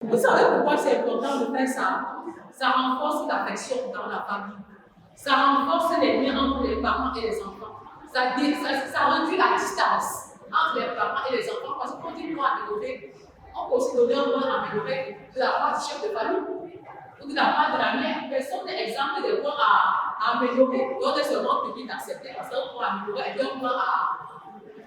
Vous savez pourquoi c'est important de faire ça? Ça renforce l'affection dans la famille. Ça renforce les liens entre les parents et les enfants. Ça réduit la distance entre les parents et les enfants parce qu'on dit qu'on va améliorer. On peut aussi donner un point amélioré de la part du chef de famille ou de la part de la mère. Mais ce sont des exemples des points à améliorer. Donc, c'est seulement public d'accepter parce qu'on peut améliorer et un point à.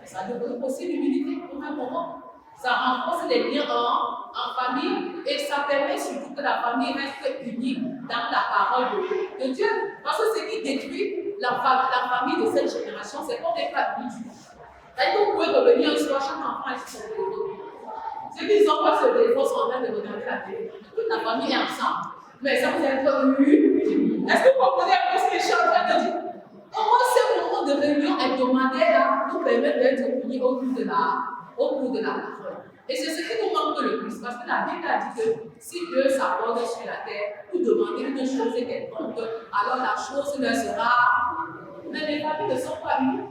Ça développe aussi l'humilité pour un moment. Ça renforce les liens en famille et ça permet surtout que la famille reste unie dans la parole de Dieu. Parce que ce qui détruit la famille de cette génération, c'est qu'on n'est pas unis. C'est-à-dire que vous pouvez revenir un soir, chaque enfant est sur son téléphone. Ceux qui sont pas sur le téléphone sont en train de regarder la télé. Toute la famille est ensemble. Mais ça vous est venu. Est-ce que vous comprenez un peu ce que je suis en train de dire? Au moins, ce moment de réunion hebdomadaire nous permet d'être unis autour de la parole. Et c'est ce qui nous manque le plus, parce que la Bible a dit que si Dieu s'accorde sur la terre pour demander une chose quelconque, alors la chose leur sera. Mais les familles ne sont pas unies.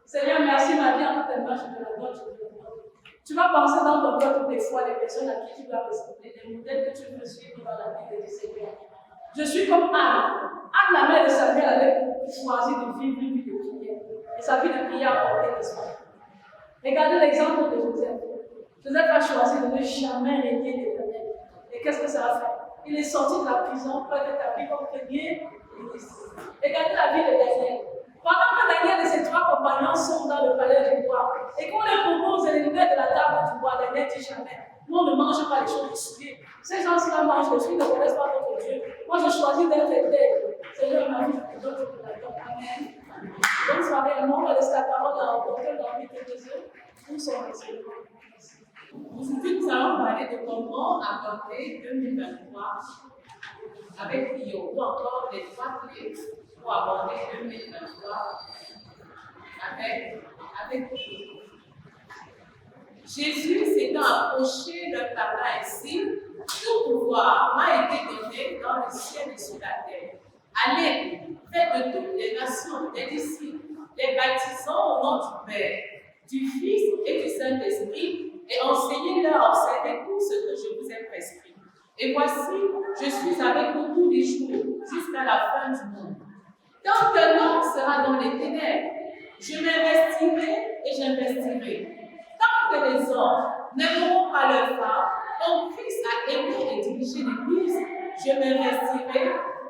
Seigneur, merci ma vie en tout tellement, je te la donne, je te la donne. Tu vas penser dans ton cœur toutes les fois les personnes à qui tu dois ressembler, les modèles que tu veux suivre dans la vie de Seigneur. Je suis comme Anne. Anne, la mère de Samuel, avait choisi de vivre une vie de prière. Et sa vie de prière a porté l'espoir. Regardez l'exemple de Joseph. Joseph a choisi de ne jamais régner l'Éternel. Et qu'est-ce que ça a fait? Il est sorti de la prison pour être établi comme premier ministre. Regardez la vie de Daniel. Pendant que Daniel et ses trois compagnons sont dans le palais du roi, et qu'on les propose les lunettes de la table du roi, Daniel dit jamais, nous on ne mange pas les choses du soulier. Ces gens-là mangent les fruits, ne connaissent pas notre Dieu. Moi je choisis d'être intègre. Seigneur, ma vie, je te donne, je te la donne. Amen. Bonne soirée, on va laisser la parole à rencontrer dans les quelques-uns. Où sont les Seigneurs? Aujourd'hui, nous allons parler de comment aborder 2023 avec Rio, ou encore les trois clés pour aborder 2023 avec Rio. Jésus s'étant approché leur parla ainsi, tout pouvoir m'a été donné dans le ciel et sur la terre. Allez, faites de toutes les nations des disciples, les baptisant au nom du Père, du Fils et du Saint-Esprit, et enseignez-leur à observer tout ce que je vous ai prescrit. Et voici, je suis avec vous tous les jours, jusqu'à la fin du monde. Tant que l'homme sera dans les ténèbres, je m'investirai et j'investirai. Tant que les hommes n'aimeront pas leur femme, comme Christ a aimé et dirigé l'Église, je m'investirai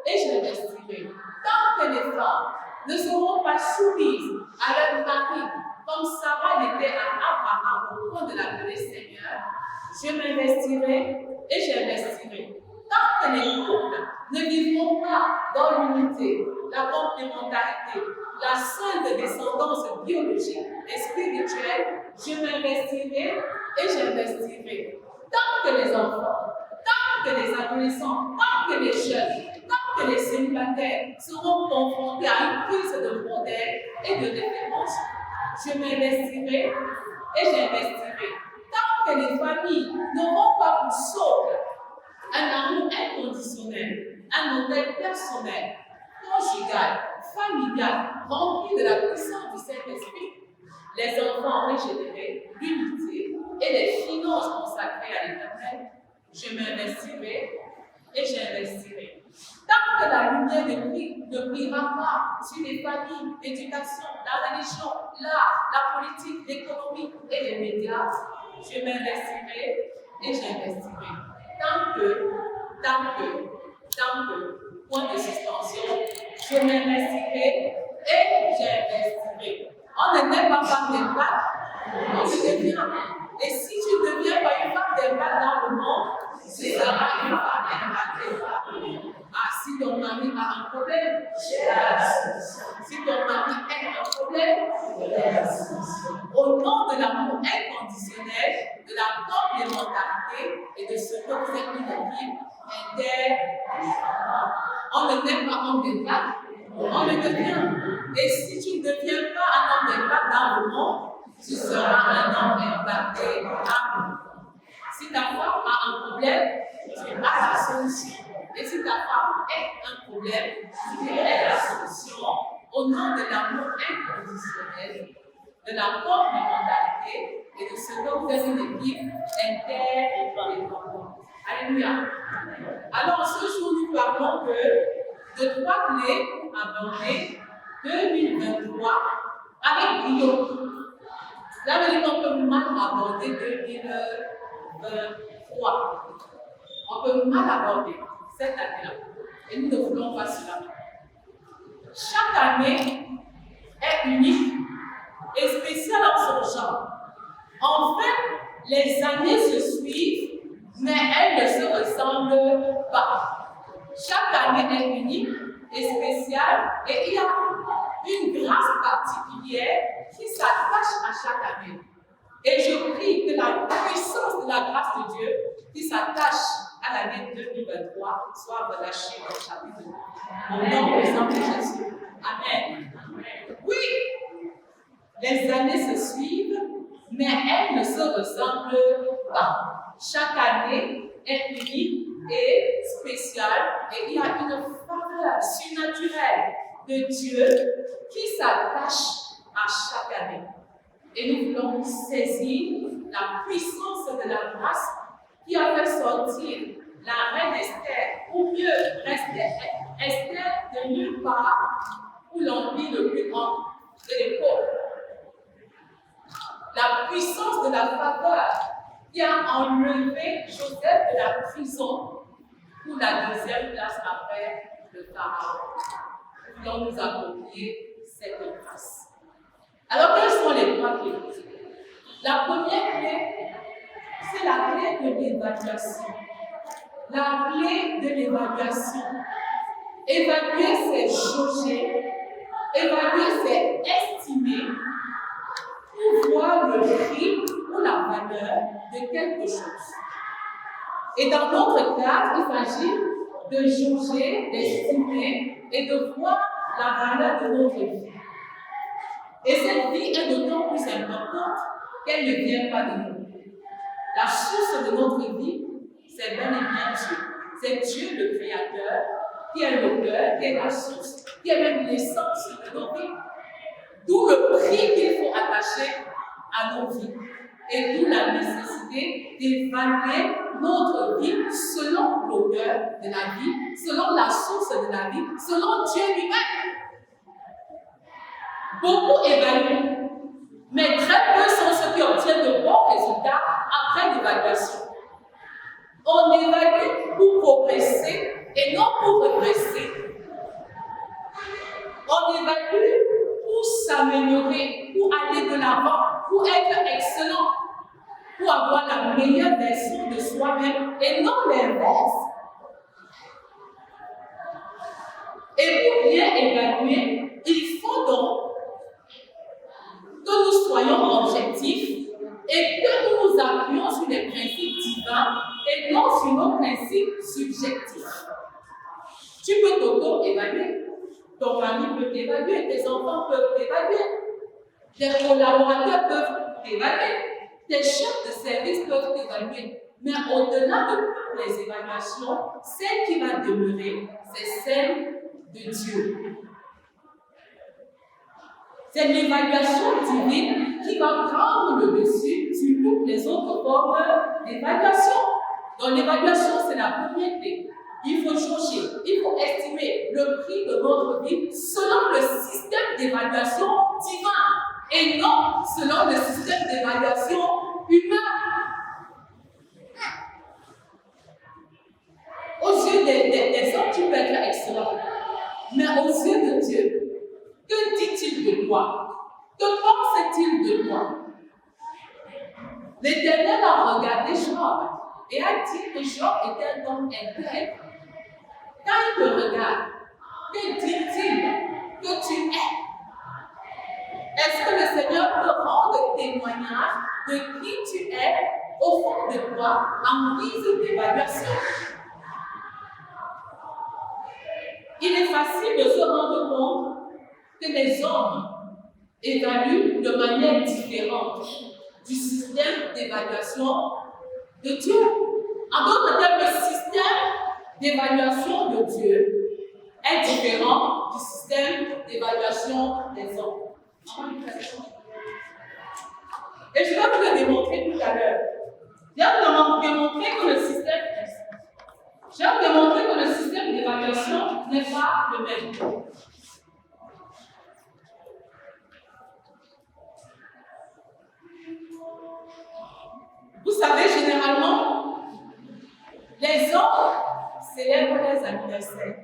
et j'investirai. Tant que les femmes ne seront pas soumises à leur mari, comme Sarah l'était à Abraham au point de l'appeler Seigneur, je m'investirai et j'investirai. Tant que les couples ne vivront pas dans l'unité, la complémentarité, la sainte descendance biologique et spirituelle, je m'investirai et j'investirai. Tant que les enfants, tant que les adolescents, tant que les jeunes, tant que les célibataires seront confrontés à une crise de modèle et de référence, je m'investirai et j'investirai. Tant que les familles n'auront pas pour socle un amour inconditionnel, un modèle personnel, conjugal, familial, rempli de la puissance du Saint-Esprit, les enfants régénérés, l'unité et les finances consacrées à l'Éternel, je m'investirai et j'investirai. Tant que la lumière ne brillera pas sur les familles, l'éducation, la religion, l'art, la politique, l'économie et les médias, je m'investirai et j'investirai. Tant que, point de suspension, je m'investirai et j'investirai. On ne naît pas femme d'impact, on le devient. Et si tu ne deviens pas une femme d'impact dans le monde, tu seras une femme d'impact. Ah, si ton mari a un problème, si ton mari a un problème, au nom de l'amour inconditionnel, de la complémentarité et de ce que vous êtes une équipe on ne naît pas homme d'impact, on le devient. Et si tu ne deviens pas un homme d'impact dans le monde, tu seras un homme impacté. Si ta femme a un problème, tu as la solution. Et si ta femme est un problème, tu es la solution au nom de l'amour inconditionnel, de la complémentarité et de ce que vous êtes une équipe interdépendante. Alléluia. Alors, ce jour, nous parlons de 3 clés pour aborder 2023 avec brio. Là, on peut mal aborder 2023. On peut mal aborder cette année-là. Et nous ne voulons pas cela. Chaque année est unique et spéciale en son genre. En fait, les années se suivent, mais elles ne se ressemblent pas. Chaque année est unique et spéciale et il y a une grâce particulière qui s'attache à chaque année. Et je prie que la puissance de la grâce de Dieu qui s'attache à l'année 2023 soit relâchée dans chapitre 2. Au nom puissant de Jésus. Amen. Oui, les années se suivent, mais elles ne se ressemblent pas. Chaque année est unique et spéciale et il y a une faveur surnaturelle de Dieu qui s'attache à chaque année. Et nous voulons saisir la puissance de la grâce qui a fait sortir la reine Esther, ou mieux, Esther de nulle part, où l'on vit le plus grand de l'époque. La puissance de la faveur qui a enlevé Joseph de la prison pour la deuxième place après le Pharaon. Nous voulons nous approprier cette grâce. Alors, quelles sont les 3 clés? La première clé, c'est la clé de l'évaluation. La clé de l'évaluation. Évaluer, c'est jauger. Évaluer, c'est estimer pour voir le prix ou la valeur de quelque chose. Et dans notre cadre, il s'agit de jauger, d'estimer et de voir la valeur de notre vie. Et cette vie est d'autant plus importante qu'elle ne vient pas de nous. La source de notre vie, c'est bel et bien Dieu. C'est Dieu le Créateur, qui est l'auteur, qui est la source, qui est même l'essence de nos vies. D'où le prix qu'il faut attacher à nos vies. Et d'où la nécessité d'évaluer notre vie selon l'auteur de la vie, selon la source de la vie, selon Dieu lui-même. Beaucoup évaluent, mais très peu sont ceux qui obtiennent de bons résultats après l'évaluation. On évalue pour progresser et non pour regresser. On évalue pour s'améliorer, pour aller de l'avant, pour être excellent, pour avoir la meilleure version de soi-même et non l'inverse. Et pour bien évaluer, il faut donc que nous soyons objectifs et que nous nous appuyons sur les principes divins et non sur nos principes subjectifs. Tu peux t'auto-évaluer. Ton mari peut t'évaluer, tes enfants peuvent t'évaluer, tes collaborateurs peuvent t'évaluer, tes chefs de service peuvent t'évaluer. Mais au-delà de toutes les évaluations, celle qui va demeurer, c'est celle de Dieu. C'est l'évaluation divine qui va prendre le dessus sur toutes les autres formes d'évaluation. Donc l'évaluation, c'est la première clé. Il faut jauger, il faut estimer le prix de notre vie selon le système d'évaluation divin et non selon le système d'évaluation humain. Aux yeux des hommes, tu peux être excellent, mais aux yeux de Dieu, que dit-il de toi? Que pense-t-il de toi? L'Éternel a regardé Job et a dit que Job était un homme intègre. Quand il te regarde, que dit-il que tu es? Est-ce que le Seigneur te rend témoignage de qui tu es au fond de toi en guise d'évaluation? Il est facile de se rendre compte que les hommes évaluent de manière différente du système d'évaluation de Dieu. En d'autres termes, le système d'évaluation de Dieu est différent du système d'évaluation des hommes. Et je vais vous le démontrer tout à l'heure. Je vais démontrer que le système d'évaluation n'est pas le même. Vous savez, généralement, les hommes célèbrent leurs anniversaires.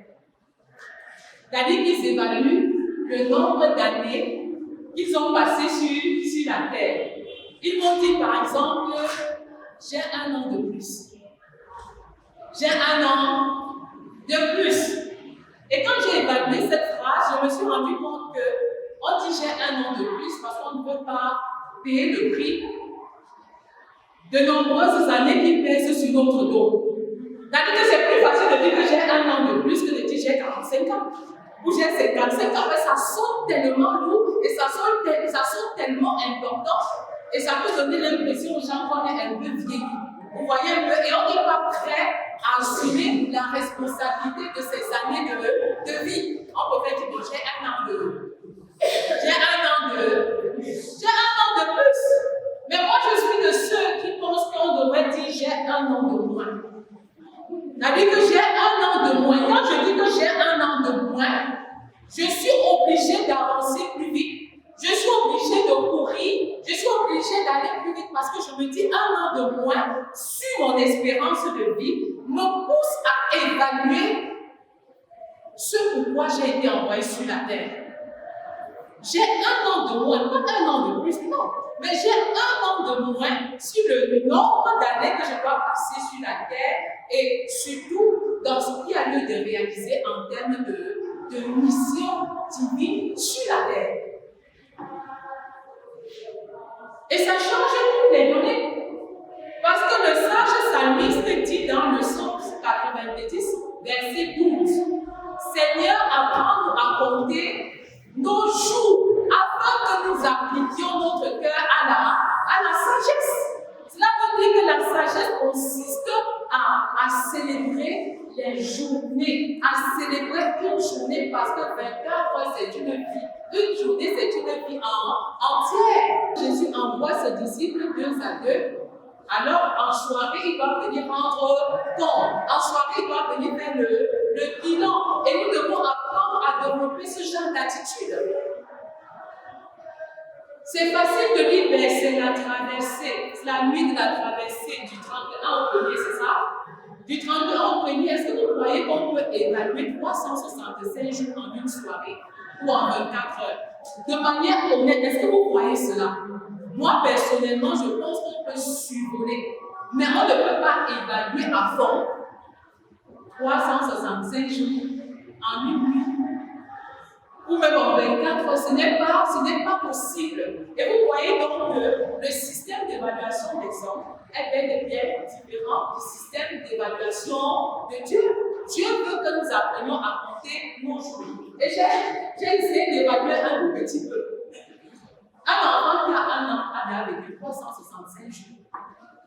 C'est-à-dire qu'ils évaluent le nombre d'années qu'ils ont passé sur la terre. Ils vont dire par exemple, j'ai 1 an de plus. J'ai 1 an de plus. Et quand j'ai évalué cette phrase, je me suis rendu compte qu'on dit j'ai 1 an de plus parce qu'on ne peut pas payer le prix de nombreuses années qui pèsent sur notre dos. C'est-à-dire que c'est plus facile de dire que j'ai 1 an de plus que de dire j'ai 45 ans. Ou j'ai 55 ans, mais ça sonne tellement lourd et ça sonne tellement important et ça peut donner l'impression aux gens qu'on est un peu vieilli. Vous voyez un peu, et on n'est pas prêt à assumer la responsabilité de ces années de vie. On peut faire dire que j'ai 1 an de plus. Mais moi, je suis de ceux qui pensent qu'on devrait dire j'ai 1 an de moins. C'est-à-dire que j'ai 1 an de moins. Quand je dis que j'ai 1 an de moins, je suis obligée d'avancer plus vite. Je suis obligée de courir. Je suis obligée d'aller plus vite parce que je me dis 1 an de moins sur mon espérance de vie me pousse à évaluer ce pourquoi j'ai été envoyée sur la terre. J'ai 1 an de moins, pas 1 an de plus, non. Mais j'ai 1 an de moins sur le nombre d'années que je dois passer sur la terre et surtout dans ce qui a lieu de réaliser en termes de mission divine sur la terre. Et ça change toutes les données. Parce que le sage psalmiste dit dans le psaume 90, verset 12, Seigneur, apprends-nous à compter nos jours afin que nous appliquions notre cœur à la sagesse. Cela veut dire que la célébrer les journées, à célébrer une journée parce que 24 heures, c'est une vie. Une journée, c'est une vie entière. Jésus envoie ses disciples 2 à 2. Alors, en soirée, il va venir rendre compte. En soirée, il va venir faire le bilan. Et nous devons apprendre à développer ce genre d'attitude. C'est facile de dire, mais c'est la traversée, c'est la nuit de la traversée du 31 au 1er, c'est ça? Du 31 au 1er, est-ce que vous croyez qu'on peut évaluer 365 jours en une soirée ou en 24 heures? De manière honnête, est-ce que vous croyez cela? Moi, personnellement, je pense qu'on peut survoler, mais on ne peut pas évaluer à fond 365 jours en une nuit. Ou même en 24 heures, ce n'est pas possible. Et vous voyez donc que le système d'évaluation des hommes est bien différent du système d'évaluation de Dieu. Dieu veut que nous apprenions à compter nos jours. Et j'ai essayé d'évaluer un tout petit peu. Un enfant qui a 1 an a vécu 365 jours.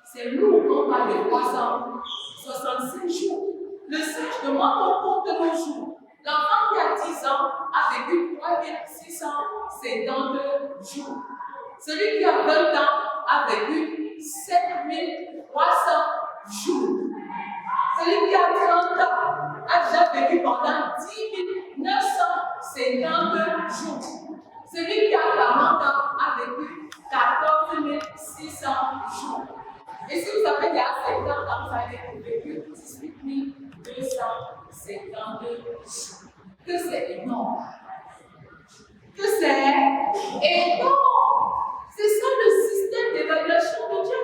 C'est lourd qu'on parle de 365 jours. Le sage demande qu'on compte nos jours. L'enfant qui a 10 ans a vécu 3650 jours. Celui qui a 20 ans a vécu 7300 jours. Celui qui a 30 ans a déjà vécu pendant 10 950 jours. Celui qui a 40 ans a vécu 14 600 jours. Et si vous avez déjà 50 ans, vous avez vécu 18 252 jours. Que c'est énorme. Que c'est énorme. C'est ça le système d'évaluation de Dieu.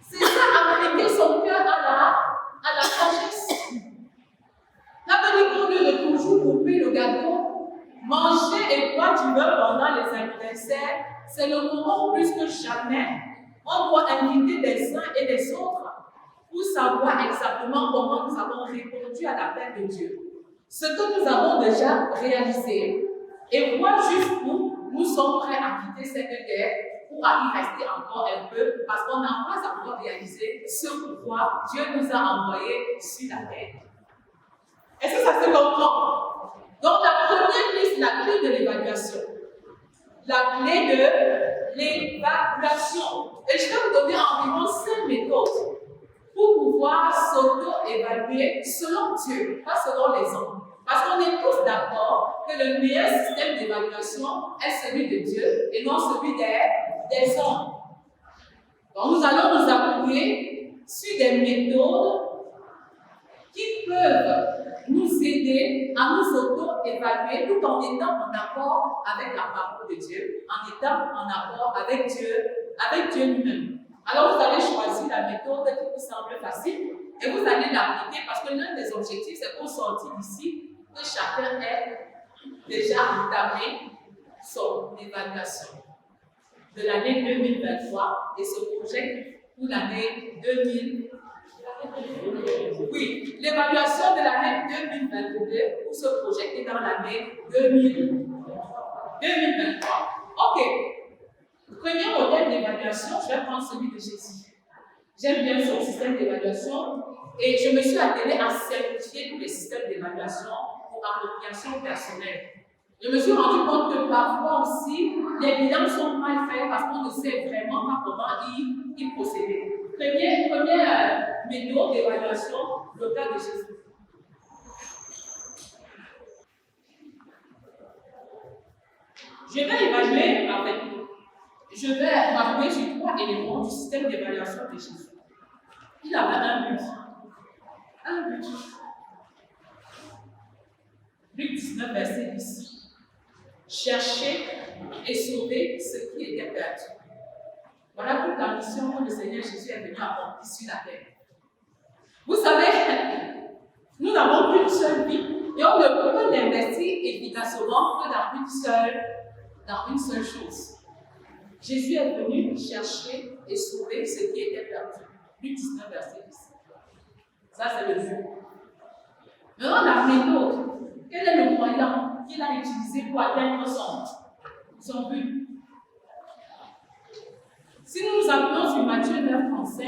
C'est ça, appliquer son cœur à la sagesse. La bonne au lieu de toujours couper le gâteau, manger et boire du beurre pendant les anniversaires, c'est le moment où plus que jamais, on doit inviter les uns et les autres pour savoir exactement comment nous avons répondu à l'appel de Dieu. Ce que nous avons déjà réalisé et voir jusqu'où nous sommes prêts à quitter cette guerre pour y rester encore un peu parce qu'on n'a pas encore réalisé ce pourquoi Dieu nous a envoyés sur la terre. Est-ce que ça se comprend? Donc la première clé, c'est la clé de l'évaluation. La clé de l'évaluation. Et je vais vous donner environ 5 méthodes pour pouvoir s'auto-évaluer selon Dieu, pas selon les hommes. Parce qu'on est tous d'accord que le meilleur système d'évaluation est celui de Dieu et non celui des hommes. Donc nous allons nous appuyer sur des méthodes qui peuvent nous aider à nous auto-évaluer tout en étant en accord avec la parole de Dieu, en étant en accord avec Dieu lui-même. Alors vous allez choisir la méthode qui vous semble facile et vous allez l'appliquer parce que l'un des objectifs, c'est pour sortir d'ici que chacun ait déjà entamé son évaluation de l'année 2023 et se projette pour l'année 2023. Oui, l'évaluation de l'année 2022 pour se projeter dans l'année 2023. Ok. Premier modèle d'évaluation, je vais prendre celui de Jésus. J'aime bien son système d'évaluation et je me suis attelée à simplifier tous les systèmes d'évaluation pour appropriation personnelle. Je me suis rendu compte que parfois aussi, les bilans sont mal faits parce qu'on ne sait vraiment pas comment y procéder. Première méthode d'évaluation, le cas de Jésus. Je vais évaluer avec vous. Je vais m'appuyer sur 3 éléments du système d'évaluation de Jésus. Il avait un but. Un but. Luc 19, verset 10. Chercher et sauver ce qui était perdu. Voilà toute la mission que le Seigneur Jésus est venu accomplir sur la terre. Vous savez, nous n'avons qu'une seule vie et on ne peut l'investir efficacement que dans une seule chose. Jésus est venu chercher et sauver ce qui était perdu. Luc 19, verset 10. Ça, c'est le but. Maintenant, la méthode. Quel est le moyen qu'il a utilisé pour atteindre son but? Si nous nous appelons sur Matthieu 9, 35,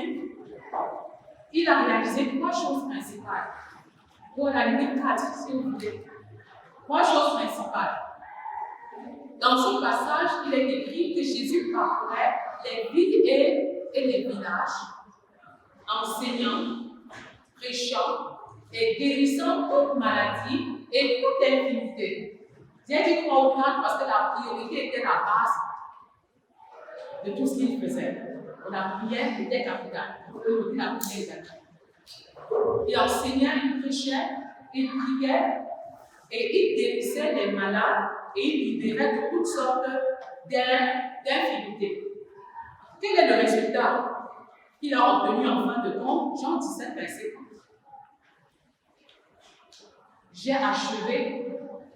il a réalisé 3 choses principales. Ou à la limite 4, si vous voulez. 3 choses principales. Dans ce passage, il est écrit que Jésus parcourait les villes et les villages, enseignant, prêchant et guérissant toute maladie et toute infirmité. J'ai dit 3 ou 4 parce que la priorité était la base de tout ce qu'il faisait. La prière était capitale. On peut noter la prière capitale. Il enseignait, il prêchait, il priait et il guérissait les malades et il libérait de toutes sortes d'infirmités. Quel est le résultat qu'il a obtenu en fin de compte? Jean 17, verset 30. J'ai achevé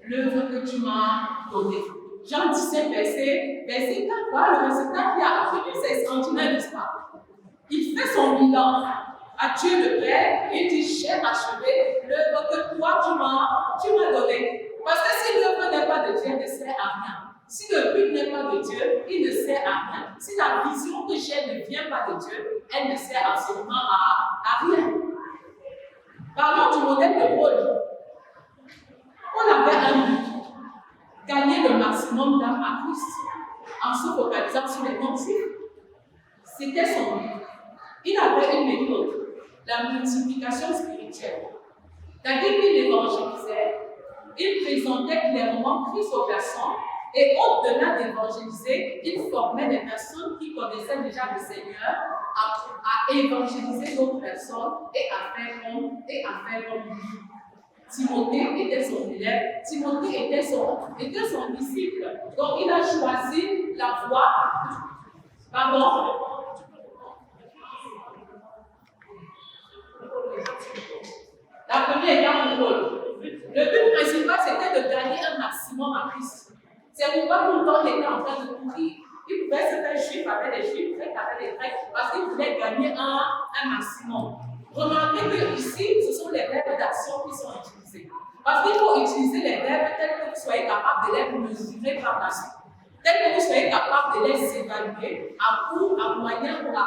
l'œuvre que tu m'as donnée. Jean 17, verset 4, voilà le résultat qu'il a obtenu, c'est extraordinaire, n'est-ce pas? Il fait son bilan à Dieu le Père et il dit, j'ai achevé l'œuvre que toi tu m'as donnée. Parce que si l'œuvre n'est pas de Dieu, elle ne sert à rien. Si le but n'est pas de Dieu, il ne sert à rien. Si la vision que j'ai ne vient pas de Dieu, elle ne sert absolument à rien. Parlons du modèle de Paul. Paul avait un but, gagner le maximum d'âmes à Christ en se focalisant sur les non-juifs. C'était son but. Il avait une méthode, la multiplication spirituelle. C'est-à-dire qu'il évangélisait, il présentait clairement Christ aux personnes et au-delà d'évangéliser, il formait des personnes qui connaissaient déjà le Seigneur à évangéliser d'autres personnes et à faire comme lui. Timothée était son élève, Timothée était son disciple. Donc il a choisi la voie. Pardon? La première étape pour Paul. Le but principal, c'était de gagner un maximum à Christ. C'est pourquoi tout le temps, il était en train de courir. Il pouvait se faire juif avec les juifs, grec avec les grecs, parce qu'il voulait gagner un maximum. Remarquez que ici, ce sont les verbes d'action qui sont utilisés. Parce qu'il faut utiliser les verbes tels que vous soyez capable de les mesurer par la suite. Tels que vous soyez capable de les évaluer à court, à moyen ou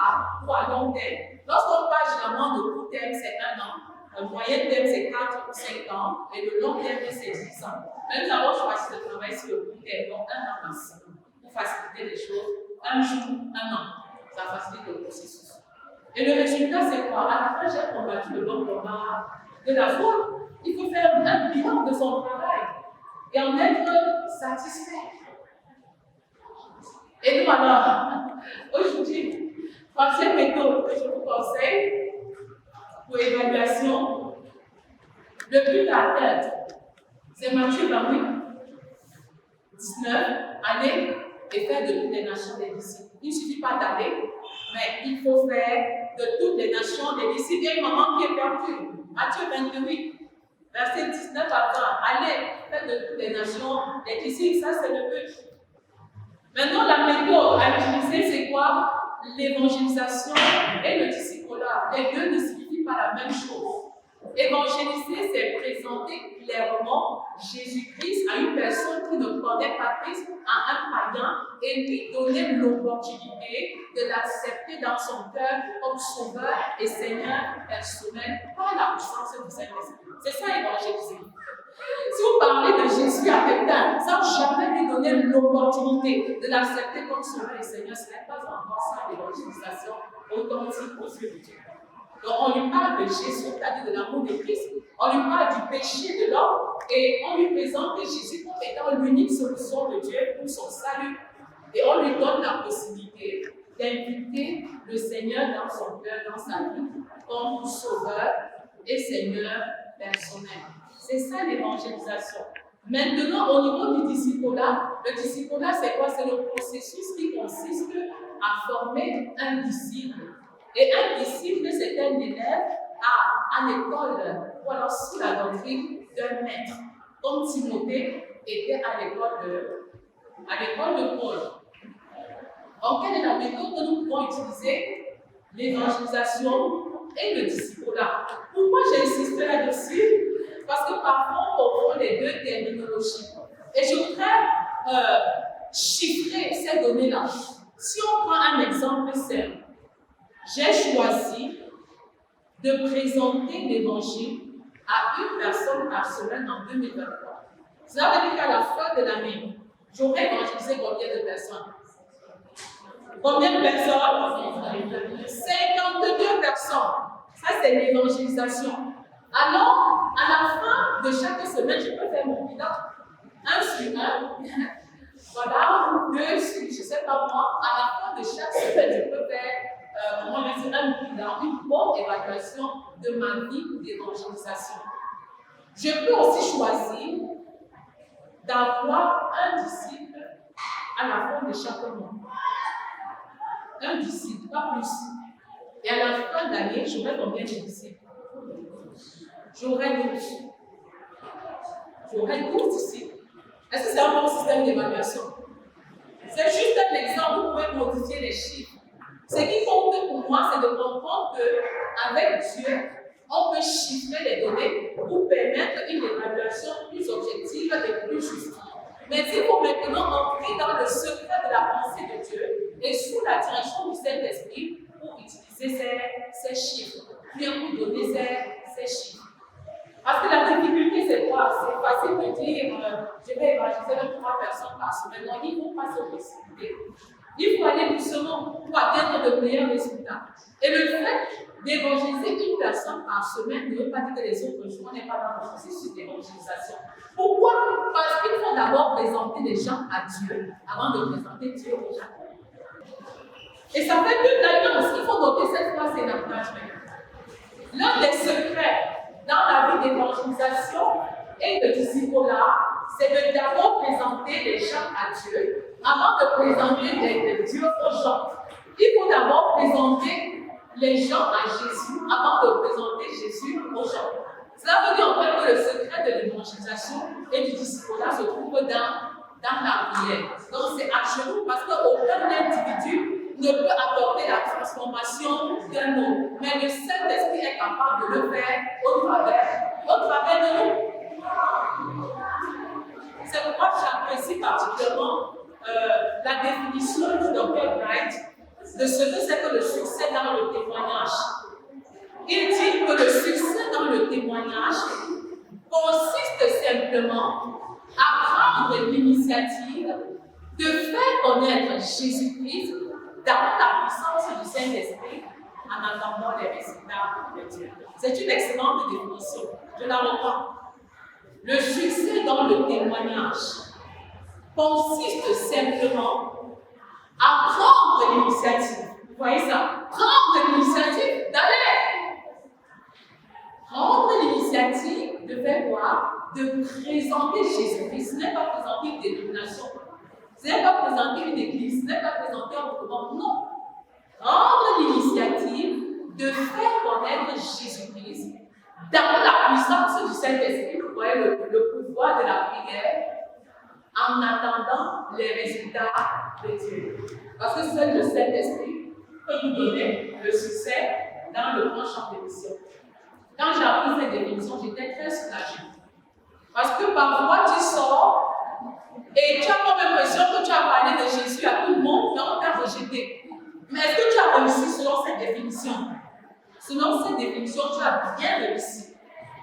à long terme. Lorsqu'on parle généralement de court terme, c'est 1 an. Le moyen terme, c'est 4 ou 5 ans. Et le long terme, c'est 10 ans. Mais nous avons choisi de travailler sur le court terme, donc 1 an maximum, pour faciliter les choses. 1 jour, 1 an. Ça facilite le processus. Et le résultat, c'est quoi? À la fin, j'ai combattu le bon combat de la foi. Il faut faire un bilan de son travail et en être satisfait. Et nous, alors, aujourd'hui, troisième méthode que je vous conseille pour évaluation, le but à atteindre, c'est Matthieu 28, 19, aller et faire de toutes les nations des disciples. Il ne suffit pas d'aller, mais il faut faire de toutes les nations des disciples. Il y a une maman qui est perdue. Matthieu 28, verset 19 à 20. Allez, faire de toutes les nations des disciples, ça c'est le but. Maintenant, la méthode à utiliser, c'est quoi? L'évangélisation et le discipulat. Les deux ne signifient pas la même chose. Évangéliser, c'est présenter clairement Jésus-Christ à une personne qui ne connaît pas Christ, à un païen, et lui donner l'opportunité de l'accepter dans son cœur comme sauveur et Seigneur personnel par la puissance du Saint-Esprit. C'est ça, évangéliser. Si vous parlez de Jésus à quelqu'un sans jamais lui donner l'opportunité de l'accepter comme sauveur et Seigneur, ce n'est pas encore ça l'évangélisation authentique aux yeux de Dieu. Donc on lui parle de Jésus, c'est-à-dire de l'amour de Christ, on lui parle du péché de l'homme et on lui présente Jésus comme étant l'unique solution de Dieu pour son salut. Et on lui donne la possibilité d'inviter le Seigneur dans son cœur, dans sa vie, comme sauveur et Seigneur personnel. C'est ça l'évangélisation. Maintenant, au niveau du discipulat, le discipulat c'est quoi? C'est le processus qui consiste à former un disciple. Et un disciple, c'est un élève à l'école, ou alors sous la doctrine d'un maître. Comme Timothée était à l'école de Paul. Donc, quelle est la méthode que nous pouvons utiliser? L'évangélisation et le discipulat. Pourquoi j'insiste là-dessus? Parce que parfois, on confond les deux terminologies. Et je voudrais chiffrer ces données-là. Si on prend un exemple simple, j'ai choisi de présenter l'évangile à une personne par semaine en 2023. Cela veut dire qu'à la fin de l'année, j'aurais évangélisé combien de personnes? Combien de personnes? 52 personnes. Ça, c'est l'évangélisation. Alors, à la fin de chaque semaine, je peux faire mon bilan. 1 sur 1. Voilà, ou 2 sur, je ne sais pas moi. À la fin de chaque semaine, je peux faire un bilan, une bonne évaluation de ma vie d'évangélisation. Je peux aussi choisir d'avoir un disciple à la fin de chaque mois. Un disciple, pas plus. Et à la fin de l'année, j'aurai combien de disciples? J'aurai 12. J'aurai 12 disciples. Est-ce que c'est un bon système d'évaluation? C'est juste un exemple, vous pouvez modifier les chiffres. Ce qui compte pour moi, c'est de comprendre qu'avec Dieu, on peut chiffrer les données pour permettre une évaluation plus objective et plus juste. Mais il faut maintenant entrer dans le secret de la pensée de Dieu et sous la direction du Saint-Esprit pour utiliser ces chiffres, bien pour donner ces chiffres. Parce que la difficulté, c'est quoi? C'est facile de dire je vais évangéliser 3 personnes par semaine. Non, il ne faut pas se précipiter. Il faut aller doucement pour atteindre de meilleurs résultats. Et le fait d'évangéliser une personne par semaine ne veut pas dire que les autres jours, on n'est pas dans le processus d'évangélisation. Pourquoi? Parce qu'il faut d'abord présenter les gens à Dieu avant de présenter Dieu aux gens. Et ça fait 2 alliances. Il faut noter cette fois, c'est l'engagement. L'un des secrets dans la vie d'évangélisation et de disciple-là, c'est de d'abord présenter les gens à Dieu avant de présenter Dieu aux gens. Il faut d'abord présenter les gens à Jésus avant de présenter Jésus aux gens. Cela veut dire en fait que le secret de l'évangélisation et du disciple-là se trouve dans la prière. Donc c'est à genoux parce qu'aucun individu ne peut apporter la transformation d'un autre. Mais le Saint-Esprit est capable de le faire au travers de nous. C'est pourquoi j'apprécie particulièrement la définition du Dr. Wright de ce que c'est que le succès dans le témoignage. Il dit que le succès dans le témoignage consiste simplement à prendre l'initiative de faire connaître Jésus-Christ dans la puissance du Saint-Esprit en attendant les résultats de Dieu. C'est une excellente définition. Je la reprends. Le succès dans le témoignage consiste simplement à prendre l'initiative. Vous voyez ça? Prendre l'initiative d'aller. Prendre l'initiative de faire quoi? De présenter Jésus-Christ. Ce n'est pas présenter une dénomination. Ce n'est pas présenter une église. Ce n'est pas présenter un mouvement. Non. Prendre l'initiative de faire connaître Jésus-Christ dans la puissance du Saint-Esprit. Vous voyez le pouvoir de la prière en attendant les résultats de Dieu. Parce que seul le Saint-Esprit peut nous donner le succès dans le grand champ de mission. Quand j'ai appris cette définition, j'étais très soulagée. Parce que parfois, tu sors et tu as comme l'impression que tu as parlé de Jésus à tout le monde, mais on t'a rejeté. Mais est-ce que tu as réussi selon cette définition? Selon cette définition, tu as bien réussi.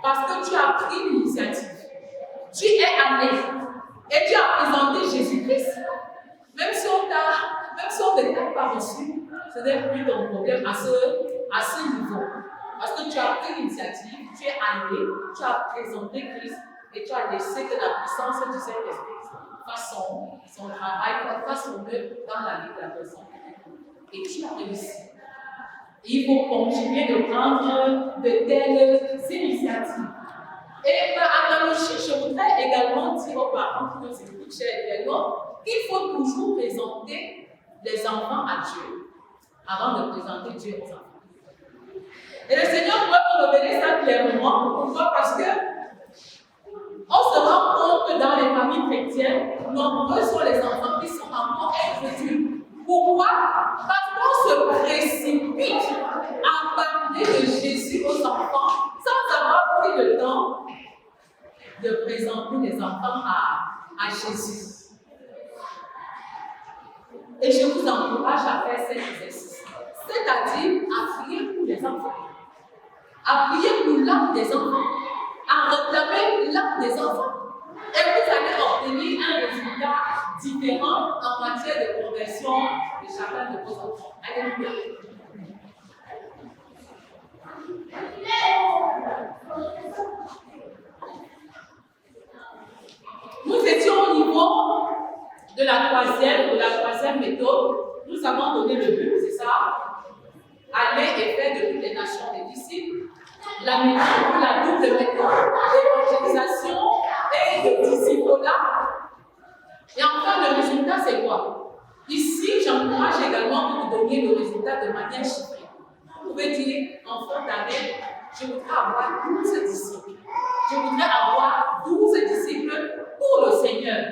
Parce que tu as pris l'initiative. Tu es allé et tu as présenté Jésus-Christ. Même si on ne t'a pas reçu, ce n'est plus ton problème à ce niveau. Parce que tu as pris l'initiative, tu es allé, tu as présenté Christ et tu as laissé que la puissance du Saint-Esprit fasse son travail, fasse son œuvre dans la vie de la personne. Et tu as réussi. Il faut continuer de prendre de telles initiatives. Et par analogie, je voudrais également dire aux parents qui nous écoutent, chers également, qu'il faut toujours présenter les enfants à Dieu avant de présenter Dieu aux enfants. Et le Seigneur pourrait nous révéler ça clairement. Pourquoi? Parce que on se rend compte que dans les familles chrétiennes, nombreux sont les enfants qui sont encore incrédules. Pourquoi? Parce qu'on se précipite à parler de Jésus aux enfants sans avoir pris le temps de présenter les enfants à Jésus. Et je vous encourage à faire cet exercice, c'est-à-dire à prier pour les enfants. à prier pour l'âme des enfants, à réclamer l'âme des enfants. Et vous allez obtenir un résultat différent en matière de conversion de chacun de vos enfants. Alléluia. Nous étions au niveau de la troisième méthode. Nous avons donné le but, c'est ça? Aller et faire de toutes les nations des disciples. La méthode, la double méthode d'évangélisation et de disciple-là. Et enfin, le résultat, c'est quoi? Ici, j'encourage également que vous donniez le résultat de manière chiffrée. Vous pouvez dire, en fin d'année, je voudrais avoir 12 disciples. Je voudrais avoir 12 disciples pour le Seigneur.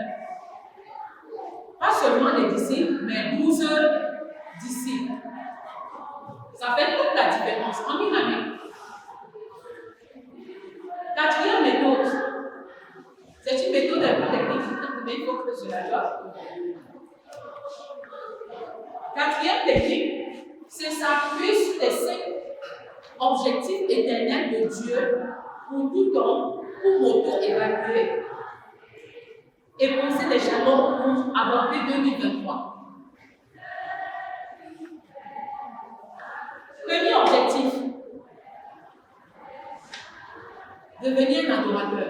Pas seulement les disciples, mais 12 disciples. Ça fait toute la différence en une année. Quatrième méthode. C'est une méthode un peu technique, mais il faut que je la donne. Quatrième technique, c'est s'appuyer sur les 5 objectifs éternels de Dieu pour tout temps, pour m'auto-évaluer et poser des jalons pour aborder 2023. Premier objectif, devenir un adorateur.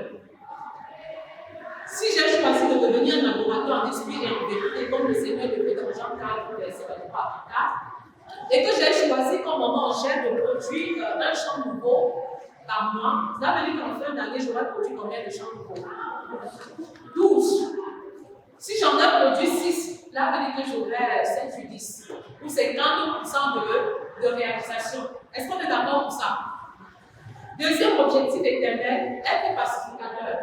Si j'ai choisi de devenir un adorateur en esprit et en vérité, comme le Seigneur le fait dans Jean 4, verset 23 à 4, et que j'ai choisi comme moment j'ai de produire un chant nouveau par mois, ça veut dire qu'en fin d'année, j'aurai produit combien de chants nouveaux? 12. Si j'en ai produit 6, là, ça veut dire que j'aurai 7 ou 10. Ou 50% de réalisation. Est-ce qu'on est d'accord pour ça? Deuxième objectif éternel, être pacificateur.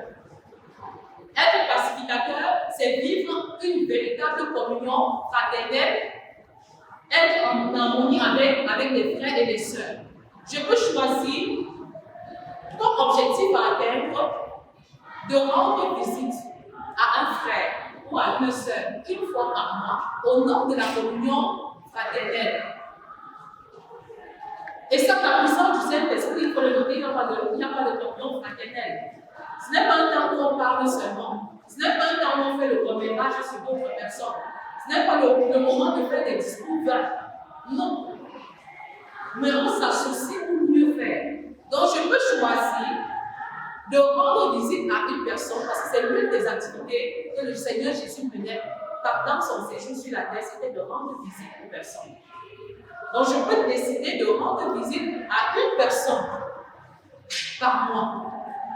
Être pacificateur, c'est vivre une véritable communion fraternelle, être en harmonie avec les frères et les sœurs. Je peux choisir comme objectif à atteindre de rendre visite à un frère ou à une sœur une fois par mois au nom de la communion fraternelle. Et ça, la puissance du Saint-Esprit, il faut le noter, il n'y a pas de communion fraternelle. Ce n'est pas un temps où on parle seulement. Ce n'est pas un temps où on fait le commérage sur d'autres personnes. Ce n'est pas le moment de faire des discours vains. Non. Mais on s'associe pour mieux faire. Donc, je peux choisir de rendre visite à une personne parce que c'est l'une des activités que le Seigneur Jésus menait dans son séjour sur la terre, c'était de rendre visite aux personnes. Donc, je peux décider de rendre visite à une personne par mois.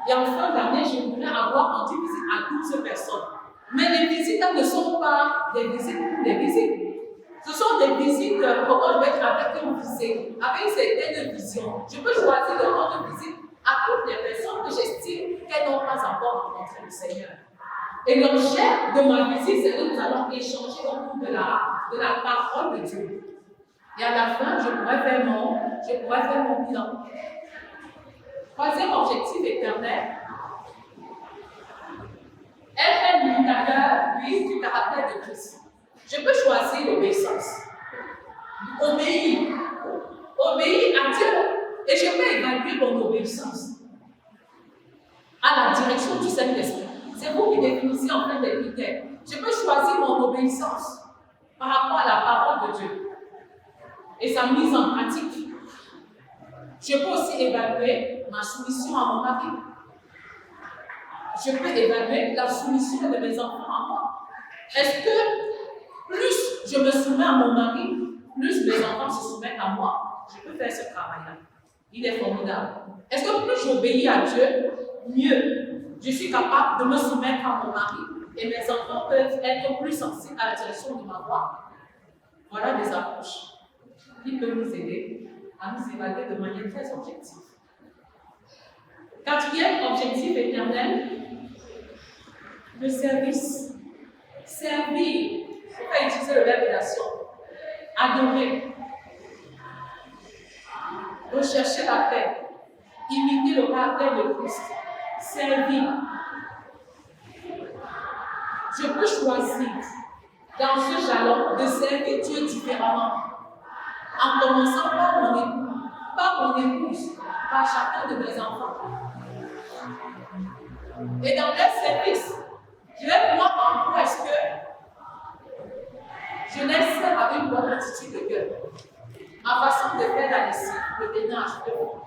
Et en fin d'année, je voudrais avoir rendu visite à 12 personnes. Mais les visites ne sont pas des visites pour des visites. Ce sont des visites, comment je vais être avec une visite, avec une certaine vision. Je peux choisir de rendre visite à toutes les personnes que j'estime qu'elles n'ont pas encore rencontré le Seigneur. Et l'objet de ma visite, c'est que nous allons échanger autour de la parole de Dieu. Et à la fin, je pourrais faire mon bilan. Troisième objectif éternel, être un imitateur, lui, du caractère de Christ. Je peux choisir l'obéissance. Obéir à Dieu. Et je peux évaluer mon obéissance à la direction du Saint-Esprit. C'est vous qui définissez en fait des critères. Je peux choisir mon obéissance par rapport à la parole de Dieu et sa mise en pratique. Je peux aussi évaluer ma soumission à mon mari. Je peux évaluer la soumission de mes enfants à moi. Est-ce que plus je me soumets à mon mari, plus mes enfants se soumettent à moi? Je peux faire ce travail-là. Il est formidable. Est-ce que plus j'obéis à Dieu, mieux je suis capable de me soumettre à mon mari et mes enfants peuvent être plus sensibles à la direction de ma voix? Voilà des approches qui peuvent nous aider à nous évaluer de manière très objective. Quatrième objectif éternel, le service. Servir. On va utiliser le verbe d'action. Adorer. Rechercher la paix. Imiter le caractère de Christ. Servir. Je peux choisir dans ce jalon de servir Dieu différemment. En commençant par mon époux, par mon épouse, par chacun de mes enfants. Et dans leur service, je vais voir en quoi est-ce que je laisse avec une bonne attitude de cœur. Ma façon de faire la lessive, le ménage,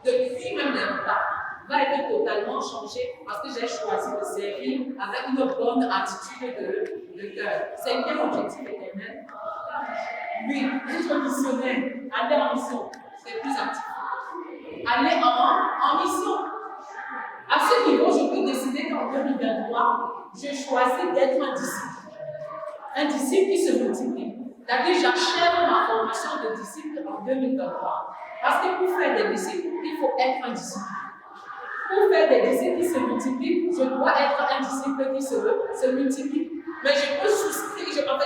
de cuire même les repas, va être totalement changée parce que j'ai choisi de servir avec une bonne attitude de cœur. C'est quel objectif éternel? Oui, être missionnaire, aller en mission, c'est plus actif. Aller en mission. À ce niveau, je peux décider qu'en 2023, je choisis d'être un disciple. Un disciple qui se multiplie. C'est-à-dire, j'achève ma formation de disciple en 2023. Parce que pour faire des disciples, il faut être un disciple. Pour faire des disciples qui se multiplient, je dois être un disciple qui se multiplie. Mais je peux souscrire, je peux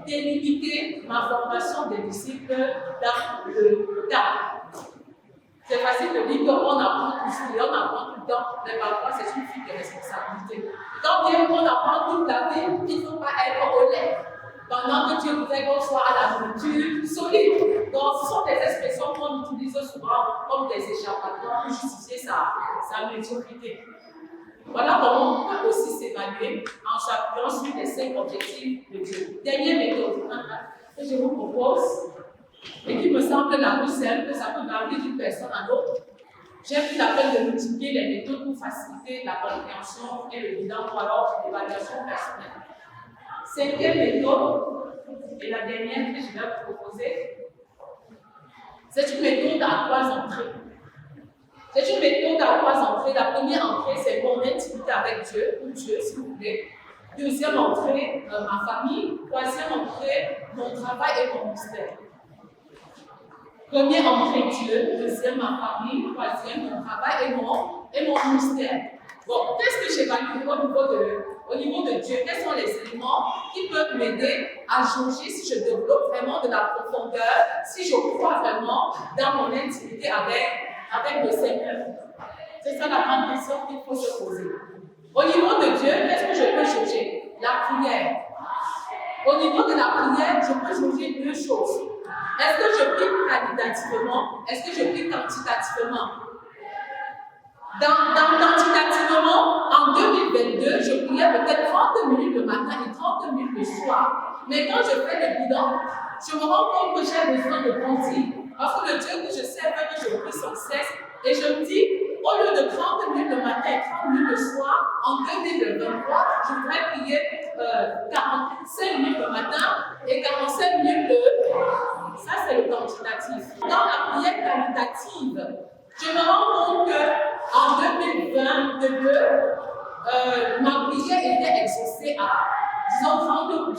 délimiter ma formation de disciple dans le temps. C'est facile de dire qu'on apprend toujours et on apprend tout le temps, mais parfois c'est une fuite de responsabilité. Quand bien on apprend toute la vie, il ne faut pas être au lait. Pendant que Dieu voudrait qu'on soit à la nourriture solide. Donc, ce sont des expressions qu'on utilise souvent comme des échappatoires pour justifier sa médiocrité. Voilà comment on peut aussi s'évaluer en s'appuyant sur les 5 objectifs de Dieu. Dernière méthode que je vous propose et qui me semble la plus simple, ça peut varier d'une personne à l'autre. J'ai pris la peine de multiplier les méthodes pour faciliter la compréhension et le bilan ou alors l'évaluation personnelle. 5e méthode, et la dernière que je vais vous proposer, c'est une méthode à 3 entrées. C'est une méthode à 3 entrées. La première entrée, c'est mon intimité avec Dieu, ou Dieu, si vous voulez. Deuxième entrée, ma famille. Troisième entrée, mon travail et mon ministère. Première entrée, Dieu. Deuxième, ma famille. Troisième, mon travail et mon ministère. Bon, qu'est-ce que j'évalue au niveau de Dieu? Quels sont les éléments qui peuvent m'aider à jauger si je développe vraiment de la profondeur, si je crois vraiment dans mon intimité avec le Seigneur? C'est ça la grande question qu'il faut se poser. Au niveau de Dieu, qu'est-ce que je peux jauger? La prière. Au niveau de la prière, je peux jauger 2 choses. Est-ce que je prie qualitativement? Est-ce que je prie quantitativement? Quantitativement, en 2022, je priais peut-être 30 minutes le matin et 30 minutes le soir. Mais quand je fais le bilan, je me rends compte que j'ai besoin de grandir. Parce que le Dieu que je sers veut que je prie sans cesse. Et je me dis, au lieu de 30 minutes le matin et 30 minutes le soir, en 2023, je voudrais prier 45 minutes le matin et 45 minutes le... Ça, c'est le quantitatif. Dans la prière qualitative, je me rends compte qu'en 2022, ma prière était exaucée à, disons, 32%.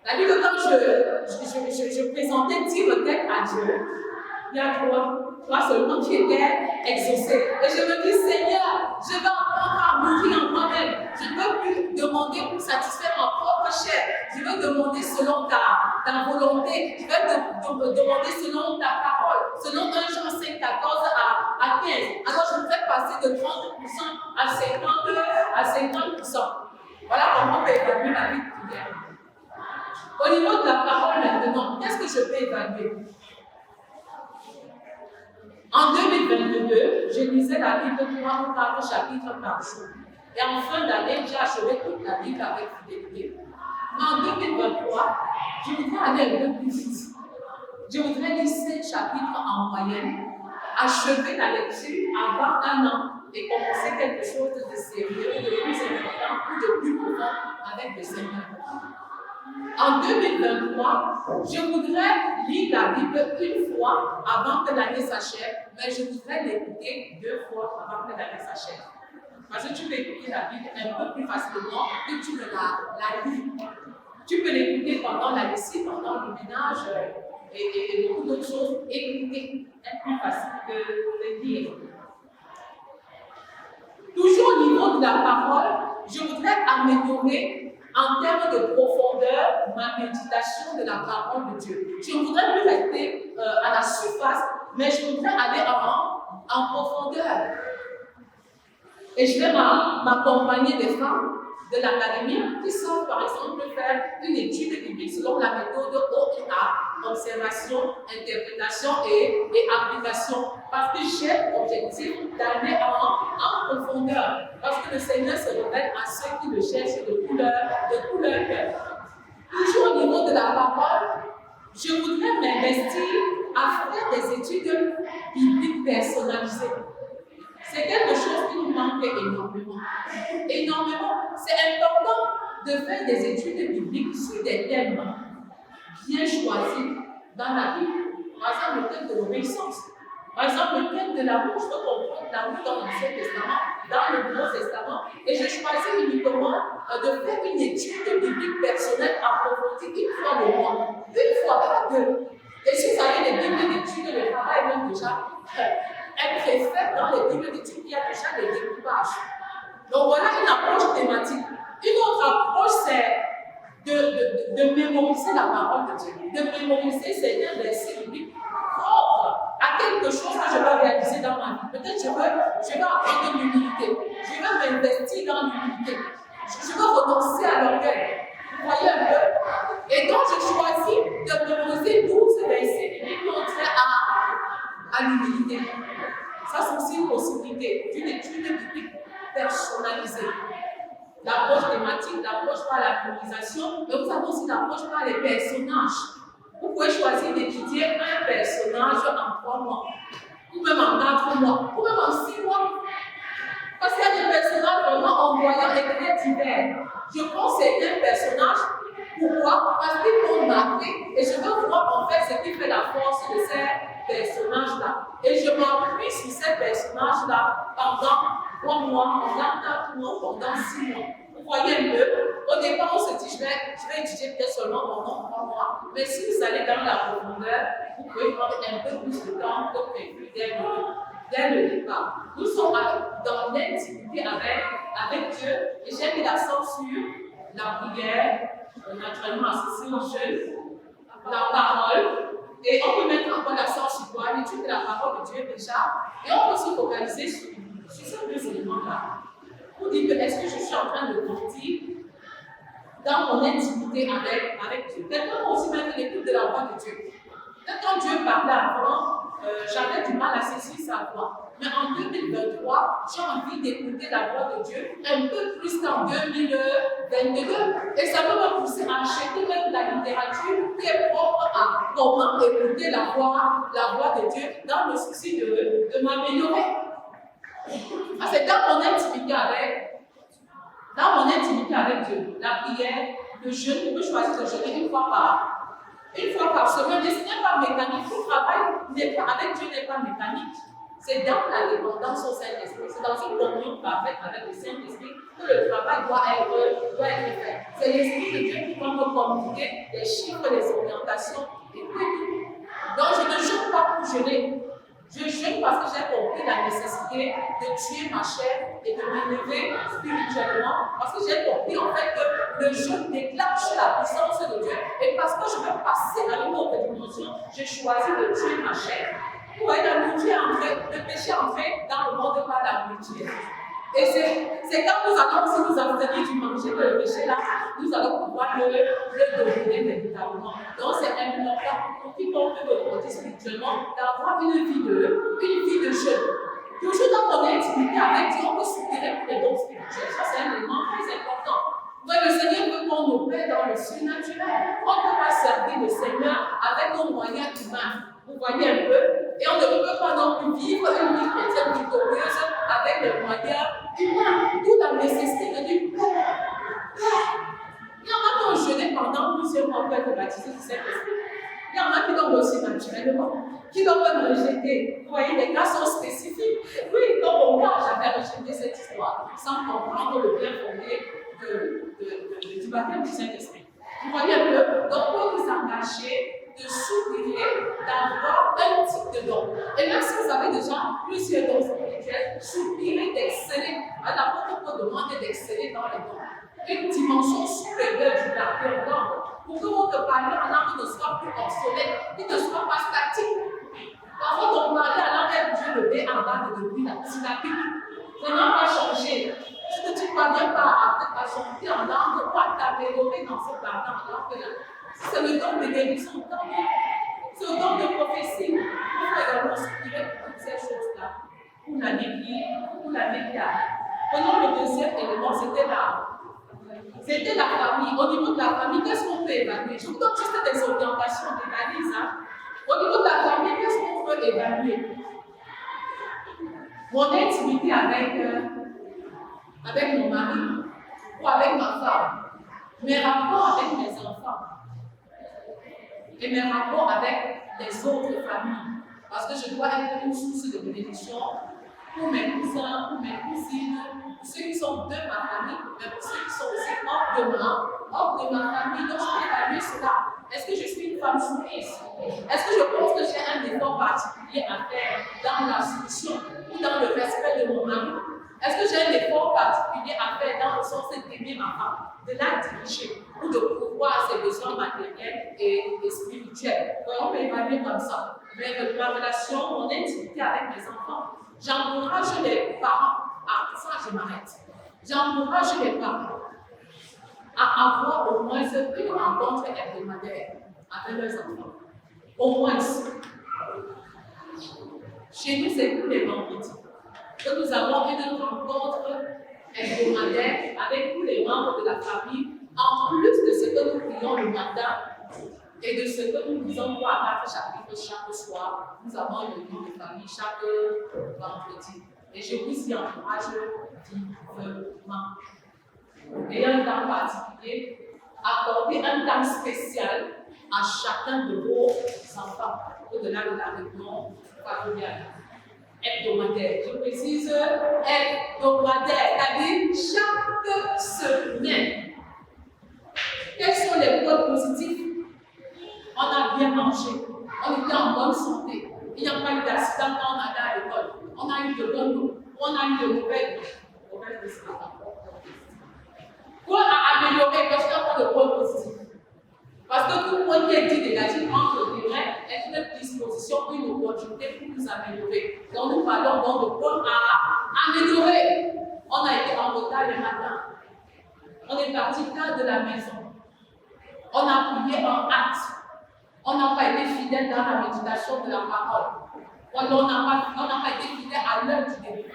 C'est-à-dire que quand je présentais 10 requêtes à Dieu, il y a 3 seulement qui étaient exaucés. Et je me dis, Seigneur, je vais apprendre à mourir en moi-même. Je ne veux plus demander pour satisfaire ma propre chair. Je veux demander selon ta volonté. Je vais demander selon ta parole. Selon 1 Jean 5, 14 à 15. Alors je voudrais passer de 30% à 50%. Voilà comment on peut évaluer la vie de prière. Au niveau de la parole maintenant, qu'est-ce que je peux évaluer? En 2022, je lisais la Bible 3 ou 4 chapitres par jour. Et en fin d'année, j'ai achevé toute la Bible avec fidélité. Mais en 2023, je voudrais aller un peu plus vite. Je voudrais lire 5 chapitres en moyenne, achever la lecture avant 1 an et commencer quelque chose de sérieux, de plus important ou de plus profond avec le Seigneur. En 2023, je voudrais lire la Bible 1 fois avant que l'année s'achève, mais je voudrais l'écouter 2 fois avant que l'année s'achève. Parce que tu peux écouter la Bible un peu plus facilement que tu ne la lis. Tu peux l'écouter pendant la lessive, pendant le ménage et beaucoup d'autres choses. Écouter est plus facile que de lire. Toujours au niveau de la parole, je voudrais améliorer en termes de profondeur ma méditation de la parole de Dieu. Je ne voudrais plus rester à la surface, mais je voudrais aller en profondeur. Et je vais m'accompagner des femmes de l'académie qui savent par exemple faire une étude biblique selon la méthode OIA, observation, interprétation et application. Parce que j'ai l'objectif d'aller en profondeur. Parce que le Seigneur se révèle à ceux qui le cherchent de tout leur cœur. Toujours au niveau de la parole, je voudrais m'investir à faire des études bibliques personnalisées. C'est quelque chose qui nous manque énormément. Énormément. C'est important de faire des études bibliques sur des thèmes bien choisis dans la Bible. Par exemple, le thème de l'obéissance. Par exemple, le thème de l'amour. Je peux comprendre l'amour dans l'Ancien Testament, dans le Nouveau Testament. Et je choisis uniquement de faire une étude biblique personnelle approfondie une fois le mois. Une fois, pas deux. Et si vous avez des bibles d'études, le travail est même déjà elle préfère dans les bibles d'études qu'il y a déjà des découpages. Donc voilà une approche thématique. Une autre approche, c'est de mémoriser la parole de Dieu, de mémoriser certains versets bibliques propres à quelque chose que je veux réaliser dans ma vie. Peut-être je veux apprendre l'humilité, je veux m'investir dans l'humilité, je veux renoncer à l'orgueil. Vous voyez un peu? Et donc je choisis de mémoriser 12 versets bibliques qui ont trait à l'humilité. Ça, c'est aussi une possibilité d'une étude biblique personnalisée. L'approche thématique, l'approche par la mémorisation, mais vous avez aussi l'approche par les personnages. Vous pouvez choisir d'étudier un personnage en 3 mois, ou même en 4 mois, ou même en 6 mois. Parce qu'il y a des personnages vraiment envoyants et très divers. Je prends certains personnages. Pourquoi? Parce qu'ils m'ont marqué et je veux voir en fait ce qui fait la force de ces personnages-là. Et je m'appuie sur ces personnages-là pendant 3 mois, pendant 4 mois, pendant 6 mois. Vous voyez un peu? Au départ, on se dit, je vais étudier peut-être seulement pendant 3 mois. Mais si vous allez dans la profondeur, vous pouvez prendre un peu plus de temps que prévu dès le départ. Nous sommes dans l'intimité avec Dieu et j'ai mis l'accent sur la prière, naturellement associée au jeûne, la parole. Et on peut mettre encore l'accent sur quoi? L'étude de la parole de Dieu déjà. Et on peut se focaliser sur ces 2 éléments-là. Pour dire que est-ce que je suis en train de grandir dans mon intimité avec Dieu. Quelqu'un peut aussi mettre l'écoute de la voix de Dieu. Peut-être quand Dieu parlait avant, j'avais du mal à saisir sa voix. Mais en 2023, j'ai envie d'écouter la voix de Dieu un peu plus qu'en 2022. Et ça peut me pousser à acheter même la littérature qui est propre à comment écouter la voix de Dieu dans le souci de m'améliorer. C'est dans mon intimité avec Dieu, la prière, le jeûne, je peux choisir de jeûner une fois par semaine. Mais ce n'est pas mécanique. Le travail avec Dieu n'est pas mécanique. C'est dans la dépendance au Saint-Esprit. C'est dans une communion parfaite avec le Saint-Esprit que le travail doit être fait. C'est l'Esprit de Dieu qui va me communiquer les chiffres, les orientations et tout. Donc je ne jeûne pas pour jeûner. Je jeûne parce que j'ai compris la nécessité de tuer ma chair et de m'élever spirituellement. Parce que j'ai compris en fait que le jeûne déclenche la puissance de Dieu. Et parce que je veux passer à une autre dimension, j'ai choisi de tuer ma chair. Vous voyez, la nourriture est entrée, le péché est entré dans le monde par la nourriture. Et c'est quand nous allons aussi nous abstenir du manger que le péché là, nous allons pouvoir le dominer véritablement. Donc c'est important pour quiconque veut grandir spirituellement d'avoir une vie de jeûne. Toujours dans mon intimité avec Dieu, on peut soutenir les dons spirituels. Ça c'est un élément très important. Ouais, le Seigneur veut qu'on opère dans le surnaturel. On ne peut pas servir le Seigneur avec nos moyens humains. Vous voyez un peu? Et on ne peut pas non plus vivre une vie chrétienne victorieuse avec des moyens humains. D'où la nécessité de dire Père. Il y en a qui ont jeûné pendant plusieurs mois pour être baptisés du Saint-Esprit. Il y en a qui l'ont reçu naturellement, qui l'ont même rejeté. Vous voyez, les cas sont spécifiques. Oui, dans mon cas, j'avais rejeté cette histoire sans comprendre le bien fondé du baptême du Saint-Esprit. Vous voyez un peu? Donc, pour vous engager, de s'ouvrir, d'avoir un type de don. Et même si vous avez déjà plusieurs dons spirituels, s'ouvrir d'exceller. L'apôtre peut demander d'exceller dans les dons. Une dimension supérieure du caractère d'homme. Pour que votre parler en langue ne soit plus obsolète, qu'il ne soit pas statique. Parfois, ton parler en langue est Dieu le bé en bas de depuis la syllabique. Ça n'a pas changé. que tu ne parviens pas à chanter en langue ou à t'améliorer dans ce pardon, c'est le don de guérison, tant mieux. C'est le don de prophétie. Pour également s'inspirer pour toutes ces choses-là. Pour l'année qui arrive. Prenons le deuxième élément, c'était la famille. Au niveau de la famille, qu'est-ce qu'on peut évaluer? Je vous donne juste des orientations d'analyse. Au niveau de la famille, qu'est-ce qu'on peut évaluer? Mon intimité avec mon mari ou avec ma femme, mes rapports avec mes enfants et mes rapports avec les autres familles. Parce que je dois être une source de bénédiction pour mes cousins, pour mes cousines, pour ceux qui sont de ma famille, mais pour ceux qui sont aussi hors de ma famille. Donc, je peux évaluer cela. Est-ce que je suis une femme soumise? Est-ce que je pense que j'ai un effort particulier à faire dans la soumission ou dans le respect de mon mari? Est-ce que j'ai un effort particulier à faire dans le sens d'aimer ma femme, de la diriger ou de pourvoir ses besoins matériels et spirituels? Donc, on peut évaluer comme ça. Mais ma relation, mon intimité avec mes enfants, j'encourage les parents, ça je m'arrête, j'encourage les parents à avoir au moins une rencontre hebdomadaire avec leurs enfants. Au moins. Chez nous, c'est tous les vendredis que nous avons une rencontre hebdomadaire avec tous les membres de la famille, en plus de ce que nous prions le matin et de ce que nous disons 3 à 4 chapitres chaque soir. Nous avons une réunion de famille chaque vendredi. Et je vous y encourage vivement. Ayant un temps particulier, accorder un temps spécial à chacun de vos enfants, au-delà de la réunion familiale. Hebdomadaire. Je précise hebdomadaire, c'est-à-dire chaque semaine. Quels sont les points positifs? On a bien mangé, on était en bonne santé, il n'y a pas eu d'accident quand on allait à l'école, on a eu de bonnes eau, on a eu de mauvaises quoi à améliorer, parce qu'il n'y a pas de points positifs. Parce que tout point qui est dit négatif entre guillemets est une disposition, une opportunité pour nous améliorer. Donc nous parlons donc de points à améliorer. On a été en retard le matin. On est parti tard de la maison. On a prié en hâte. On n'a pas été fidèle dans la méditation de la parole. On n'a pas été fidèle à l'heure du début.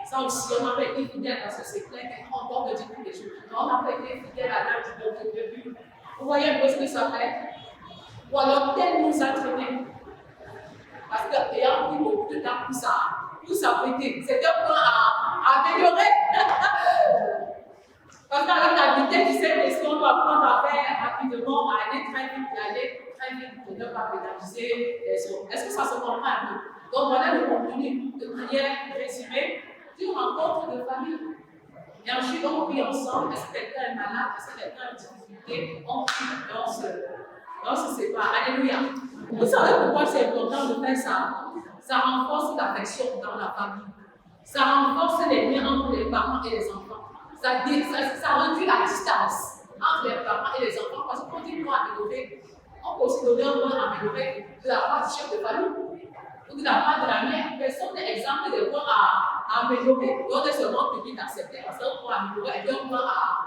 Ça aussi, on n'a pas été fidèle parce que c'est clair qu'on peut dire toutes les choses. On n'a pas été fidèle à l'heure du début. Vous voyez un peu ce que ça fait? Ou alors, tel nous a traîné. Parce qu'ayant pris beaucoup de temps pour s'arrêter, c'était un point à améliorer. Parce qu'avec la vitesse, tu sais, ce qu'on doit apprendre à faire rapidement, à aller très vite pour ne pas pénaliser les autres. Est-ce que ça se comprend un peu? Donc voilà le contenu de manière résumée d'une rencontre de famille. Et ensuite, on prie ensemble. Est-ce que quelqu'un est malade? Est-ce que quelqu'un a une difficulté? On prie et on se sépare. Alléluia. Vous savez pourquoi c'est important de faire ça? Ça renforce l'affection dans la famille. Ça renforce les liens entre les parents et les enfants. Ça réduit la distance entre les parents et les enfants. Parce qu'on dit point améliorer, on peut aussi donner un point amélioré de la part du chef de famille ou de la part de la mère. Personne n'est exempt des points à améliorer. Donc, on est seulement public d'accepter parce qu'on peut améliorer et un point à.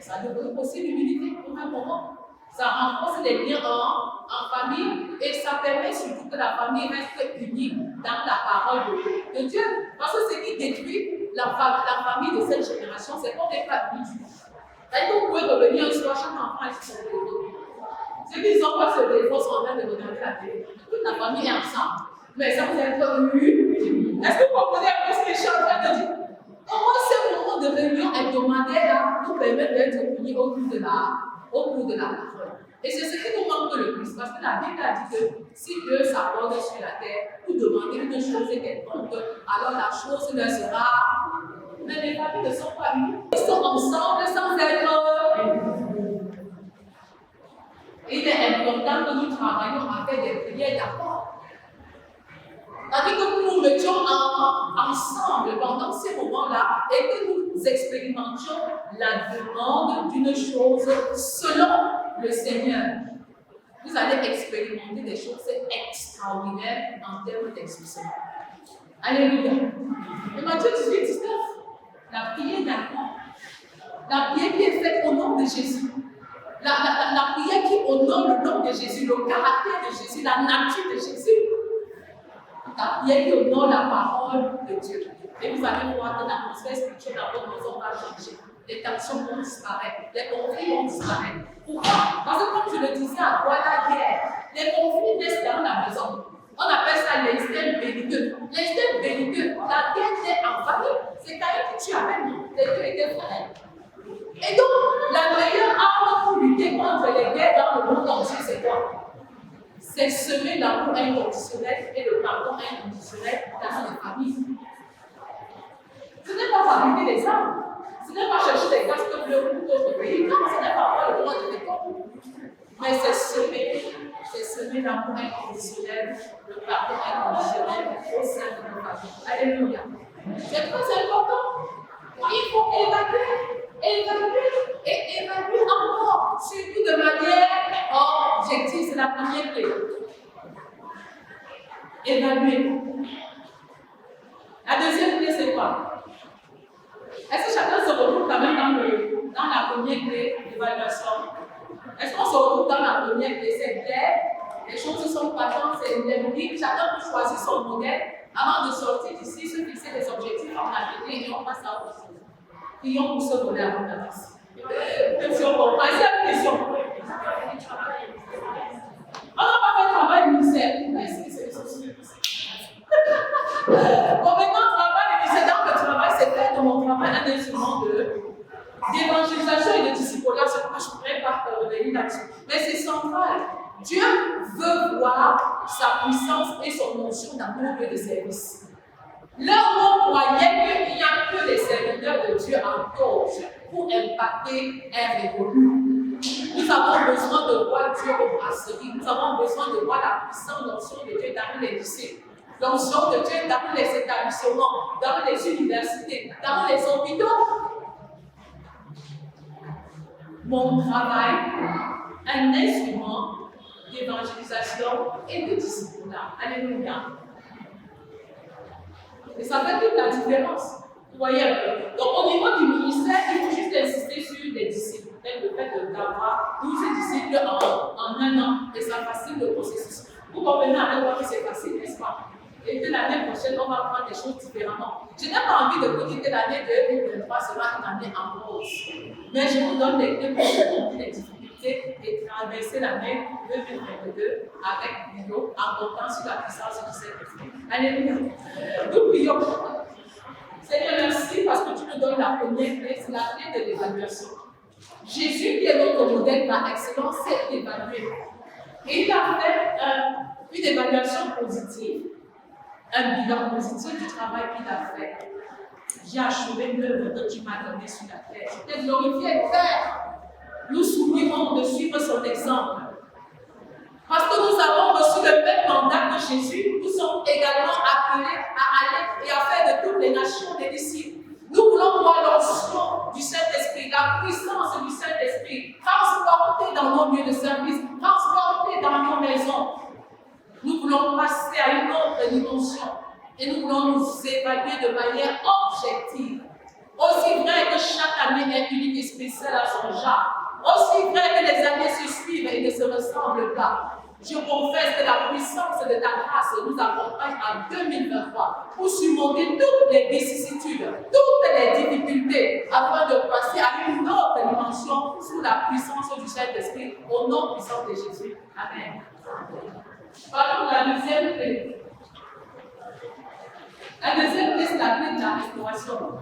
Ça demande aussi l'humilité pour un moment. Ça renforce les liens en famille et ça permet surtout que la famille reste unie dans la parole de Dieu. Parce que ce qui détruit la famille de cette génération, c'est qu'on n'est pas unis. C'est-à-dire que vous pouvez revenir un soir, chaque enfant est sur son téléphone. Ceux qui ne sont pas sur le téléphone sont en train de regarder la télé. Toute la famille est ensemble. Mais ça vous est venu. Est-ce que vous comprenez un peu ce que je suis en train de dire? Comment ces moments de réunion hebdomadaire nous permettent d'être unis au cours de la parole? Et c'est ce qui nous manque le plus, parce que la Bible a dit que si Dieu s'accorde sur la terre pour demander une chose quelconque, alors la chose leur sera. Mais les familles ne sont pas unies. Ils sont ensemble sans être. Il est important que nous travaillions à faire des prières d'accord. C'est-à-dire que nous nous mettions ensemble pendant ces moments-là et que nous expérimentions la demande d'une chose selon le Seigneur. Vous allez expérimenter des choses extraordinaires en termes d'exaucement. Alléluia. Et Matthieu 18, 19. La prière d'amour. La prière qui est faite au nom de Jésus. La prière qui honore le nom de Jésus, le caractère de Jésus, la nature de Jésus. La prière qui honore la parole de Dieu. Et vous allez voir que l'atmosphère spirituelle dans votre maison va changer. Les tensions vont disparaître, les conflits vont disparaître. Pourquoi? Parce que comme je le disais à toi, la guerre, les conflits naissent dans la maison. On appelle ça l'instinct belliqueux. L'instinct belliqueux, la guerre naît en famille. C'est Caïn qui tue Abel, les deux étaient frères. Et donc, la meilleure arme pour lutter contre les guerres dans le monde entier, c'est quoi? C'est semer l'amour inconditionnel et le pardon inconditionnel dans les familles. Ce n'est pas fabriquer des armes. Ce n'est pas chercher des casques bleus pour d'autres pays. Non, ce n'est pas avoir le droit de l'école. Mais c'est semer l'amour inconditionnel, le pardon inconditionnel au sein de nos familles. Alléluia. C'est très important. Il faut évaluer encore, surtout de manière objective. C'est la première clé. Évaluer. La deuxième clé, c'est quoi? Est-ce que chacun se retrouve quand même dans la première clé d'évaluation? Est-ce qu'on se retrouve dans la première clé? C'est clair, les choses sont patentes, c'est libre. Chacun peut choisir son modèle avant de sortir d'ici, se fixer des objectifs en appliquer et on passe à autre chose. Prions pour ce modèle avant de passer. Question pour deuxième question. On n'a pas fait travail ministère. Bon, maintenant, travail précédent, le travail, c'est faire de mon travail un instrument d'évangélisation et de disciplage. C'est pourquoi je ne pourrais pas revenir là-dessus. Mais c'est central. Dieu veut voir sa puissance et son onction dans nos lieux de service. Là où on croyait qu'il n'y a que les serviteurs de Dieu en cause pour impacter un révolu. Nous avons besoin de voir Dieu au brasserie. Nous avons besoin de voir la puissante onction de Dieu dans les lycées. L'onction de Dieu dans les établissements, dans les universités, dans les hôpitaux. Mon travail, un instrument d'évangélisation et de disciplage. Alléluia. Et ça fait toute la différence. Vous voyez un peu. Donc, au niveau du ministère, il faut juste insister sur les disciples. Le fait d'avoir 12 disciples en un an, et ça facilite le processus. Vous comprenez avec moi que c'est facile, n'est-ce pas? Et que l'année prochaine, on va prendre des choses différemment. Je n'ai pas envie de vous dire que l'année 2023 sera une année en rose. Mais je vous donne des clés pour comprendre les difficultés et traverser l'année 2022 avec brio en comptant sur la puissance du Saint-Esprit. Alléluia. Nous prions. Seigneur, merci parce que tu nous donnes la première clé, c'est la clé de l'évaluation. Jésus, qui est notre modèle par excellence, sait évaluer. Et il a fait une évaluation positive, un bilan positif du travail qu'il a fait. J'ai achevé l'œuvre que tu m'as donnée sur la terre. Je t'ai glorifié, Père. Nous soumirons de suivre son exemple. Parce que nous avons reçu le même mandat que Jésus, nous sommes également appelés à aller et à faire de toutes les nations des disciples. Nous voulons voir l'onction du Saint-Esprit, la puissance du Saint-Esprit, transportée dans nos lieux de service, transportée dans nos maisons. Nous voulons passer à une autre dimension et nous voulons nous évaluer de manière objective. Aussi vrai que chaque année est unique et spéciale à son genre, aussi vrai que les années se suivent et ne se ressemblent pas. Je confesse que la puissance de ta grâce nous accompagne en 2023 pour surmonter toutes les vicissitudes, toutes les difficultés, afin de passer à une autre dimension sous la puissance du Saint-Esprit, au nom puissant de Jésus. Amen. Parlons de la deuxième clé. La deuxième clé, c'est la clé de la restauration.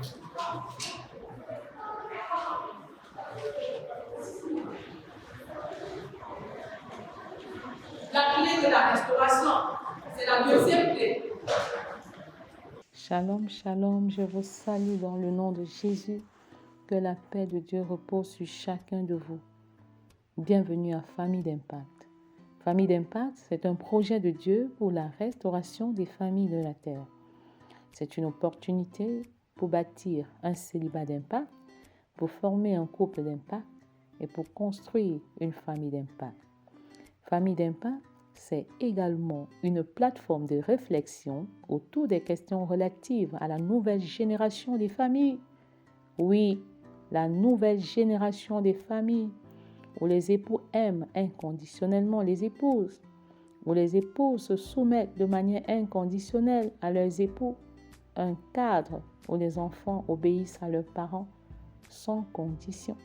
La clé de la restauration, c'est la deuxième clé. Shalom, shalom, je vous salue dans le nom de Jésus. Que la paix de Dieu repose sur chacun de vous. Bienvenue à Famille d'Impact. Famille d'Impact, c'est un projet de Dieu pour la restauration des familles de la terre. C'est une opportunité pour bâtir un célibat d'impact, pour former un couple d'impact et pour construire une famille d'impact. Famille d'impact, c'est également une plateforme de réflexion autour des questions relatives à la nouvelle génération des familles Oui, la nouvelle génération des familles où les époux aiment inconditionnellement les épouses, où les épouses se soumettent de manière inconditionnelle à leurs époux, un cadre où les enfants obéissent à leurs parents sans condition.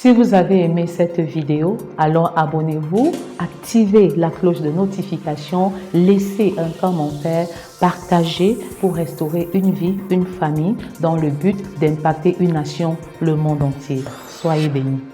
Si vous avez aimé cette vidéo, alors abonnez-vous, activez la cloche de notification, laissez un commentaire, partagez pour restaurer une vie, une famille dans le but d'impacter une nation, le monde entier. Soyez bénis.